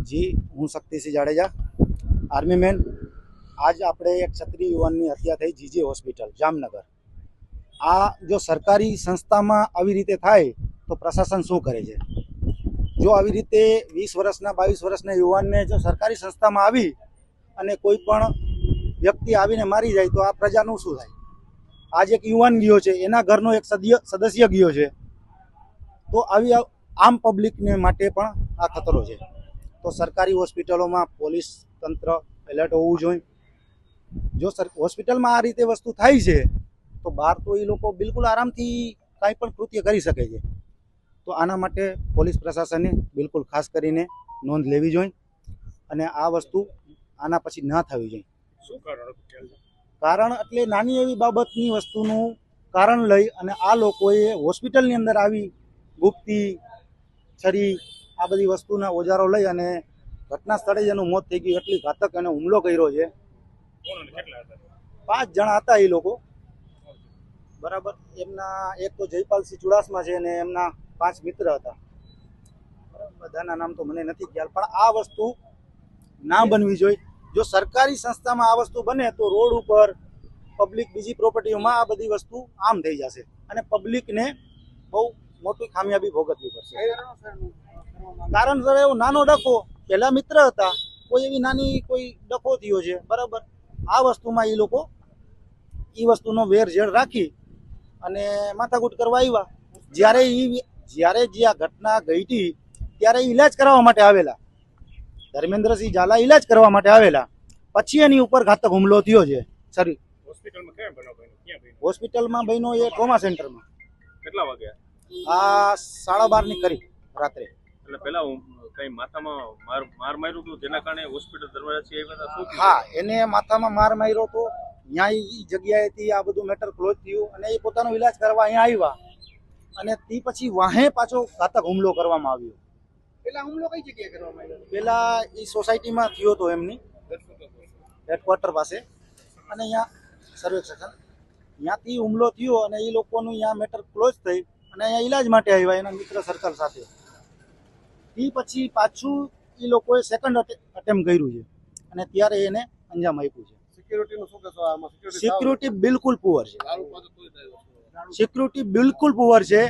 जी हूँ Shaktisinh Jadeja army man. आज આપણે એક ક્ષત્રિય યુવાનની હત્યા થઈ જીજી હોસ્પિટલ જામનગર। આ જો સરકારી સંસ્થામાં આવી રીતે થાય તો પ્રશાસન શું કરે છે? જો આવી રીતે 20 વર્ષના 22 વર્ષના યુવાનને જો સરકારી સંસ્થામાં આવી અને કોઈ પણ વ્યક્તિ આવીને મારી જાય તો આ પ્રજાનું શું થાય? આજ એક યુવાન ગયો છે, એના ઘરનો એક સદસ્ય ગયો છે, તો આવી આમ પબ્લિકને માટે પણ આ ખતરો છે। તો સરકારી હોસ્પિટલોમાં પોલીસ તંત્ર એલર્ટ હોવું જોઈએ। જો હોસ્પિટલમાં આ રીતે વસ્તુ થાય છે તો બહાર તો એ લોકો બિલકુલ આરામથી કાંઈ પણ કૃત્ય કરી શકે છે। તો આના માટે પોલીસ પ્રશાસને બિલકુલ ખાસ કરીને નોંધ લેવી જોઈએ અને આ વસ્તુ આના પછી ન થવી જોઈએ। શું કારણ એટલે નાની એવી બાબતની વસ્તુનું કારણ લઈ અને આ લોકોએ હોસ્પિટલની અંદર આવી ગુપ્તી છરી આ બધી વસ્તુના ઓજારો લઈ અને ઘટના સ્થળે જ એનું મોત થઈ ગયું। એટલી ઘાતક એને હુમલો કર્યો છે। 5 જણા હતા એ લોકો, બરાબર। એમના એક તો જયપાલસિંહ ચુડાસમા છે અને એમના 5 મિત્ર હતા। બધાના નામ તો મને નથી ખ્યાલ, પણ આ વસ્તુ ના બનવી જોઈએ। જો સરકારી સંસ્થામાં આ વસ્તુ બને તો રોડ ઉપર પબ્લિક બીજી પ્રોપર્ટીઓમાં આ બધી વસ્તુ આમ થઈ જશે અને પબ્લિકને બહુ મોટી ખામિયાબી ભોગવવી પડશે। કારણ સર એવો નાનો ડખો, પહેલા મિત્ર હતા, કોઈ એવી નાની કોઈ ડખો થયો છે, બરાબર। આ વસ્તુમાં એ લોકો એ વસ્તુનો વેરઝેર રાખી અને માથાકૂટ કરવા આવ્યા। જ્યારે જે આ ઘટના ઘટી ત્યારે ઈલાજ કરવા માટે આવેલા, ધર્મેન્દ્રસિંહ ઝાલા ઈલાજ કરવા માટે આવેલા, પછી એની ઉપર ઘાતક હુમલો થયો છે। સરી હોસ્પિટલમાં બહેનો એ ટ્રોમા સેન્ટરમાં। કેટલા વાગ્યા? આ 12:30 ની કરી રાત્રે। એટલે પેલા કઈ માથામાં માર માર્યું હતું જેના કારણે હોસ્પિટલ દરવાજાથી આવ્યા હતા? શું? હા, એને માથામાં માર માર્યો હતો। ત્યાં એ જગ્યાએથી આ બધું મેટર ક્લોઝ થયું અને એ પોતાનો ઈલાજ કરવા અહીંયા આવ્યા અને તે પછી વાહે પાછો ઘાતક હુમલો કરવામાં આવ્યો। પેલા હુમલો કઈ જગ્યાએ કરવામાં આવ્યો? પેલા એ સોસાયટીમાં થયો હતો, એમની હેડક્વાર્ટર પાસે, અને અહીંયા સર્વે સેક્શન ત્યાંથી હુમલો થયો અને એ લોકોનું અહીંયા મેટર ક્લોઝ થઈ અને અહીંયા ઈલાજ માટે આવ્યા એના મિત્ર સર્કલ સાથે। એ પછી પાછું એ લોકોએ સેકન્ડ અટેમ્પ્ટ કર્યું છે અને ત્યારે એને અંજામ આપ્યું છે। સિક્યુરિટીનું શું કહેશો આમાં? સિક્યુરિટી બિલકુલ પુઅર છે, સિક્યુરિટી બિલકુલ પુઅર છે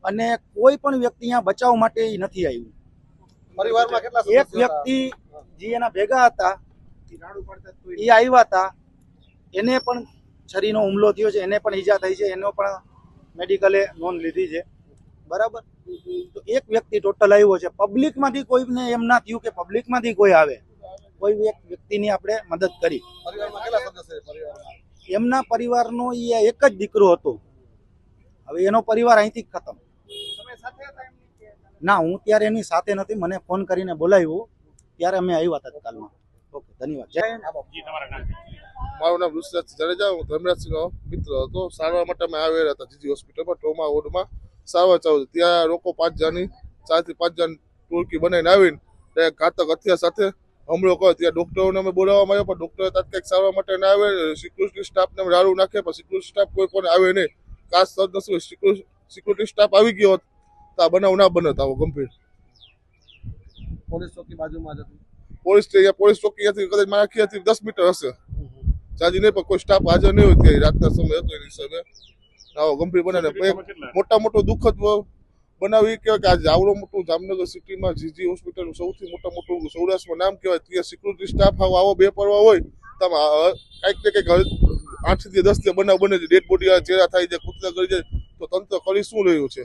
અને કોઈ પણ વ્યક્તિ અહીંયા બચાવ માટે નથી આવ્યું। પરિવારમાં કેટલા એક વ્યક્તિ જે એના ભેગા હતા એ આવ્યા હતા, એને પણ છરીનો હુમલો થયો છે, એને પણ ઈજા થઈ છે, એનો પણ મેડિકલે નોંધ લીધી છે, બરાબર। તો એક વ્યક્તિ ટોટલ આવ્યો છે। પબ્લિકમાંથી કોઈને એમ ના થયું કે પબ્લિકમાંથી કોઈ આવે, કોઈ એક વ્યક્તિની આપણે મદદ કરી। પરિવારમાં કેટલા સદસ્ય પરિવારમાં? એમના પરિવારનો એ એક જ દીકરો હતો, હવે એનો પરિવાર અહીંથી ખતમ। તમે સાથે હતા એમની? ના, હું ત્યારે એની સાથે નથી, મને ફોન કરીને બોલાવ્યો ત્યારે અમે આવ્યા તત્કાલમાં। ઓકે, ધન્યવાદ। જય હિન્દ। મારું નામ ઋષિરાજ જાડેજા, હું ધર્મરાજસિંહનો મિત્ર હતો। સારવાર માટે અમે આવેલા હતા જીજી હોસ્પિટલમાં, ટ્રોમા વોર્ડમાં સારવાર ચાલુ હતી। ત્યાં લોકો 5 જણની 4 થી 5 જણ ટોળકી બનાવીને આવીને ઘાતક હથિયાર સાથે હુમલો કર્યો। ત્યાં ડોક્ટરોને અમે બોલાવવામાં આવ્યો પણ ડોક્ટરો તાત્કાલિક સારવાર માટે ના આવે। સિક્યુરિટી સ્ટાફને રાડું નાખે પણ સિક્યુરિટી સ્ટાફ કોઈ પણ આવે નહીં। ખાસ સદનસીબે સિક્યુરિટી સ્ટાફ આવી ગયો તો આ બનાવ ના બનત આવો ગંભીર। પોલીસ ચોકી બાજુમાં જ હતી? પોલીસ ચોકી હતી કદાચ મારા ખ્યાલથી 10 મીટર હશે, જાજી નહીં, પણ કોઈ સ્ટાફ હાજર નહીં હોય ત્યાં રાતના સમય હતો એની હિસાબે આવો ગંભીર બનાવ। મોટો દુઃખદ બનાવ એ કહેવાય કે આજે આવડો મોટું જામનગર સિટીમાં જીજી હોસ્પિટલ સૌથી મોટું સૌરાષ્ટ્રમાં નામ કહેવાય, ત્યાં સિક્યુરિટી સ્ટાફ આવો બેપરવા હોય તમે કંઈક ને કંઈક 8 થી 10 બનાવ બને છે, ડેડ બોડી ચેરા થાય છે, કૂતરા કરી જાય, તો તંત્ર કરી શું રહ્યું છે?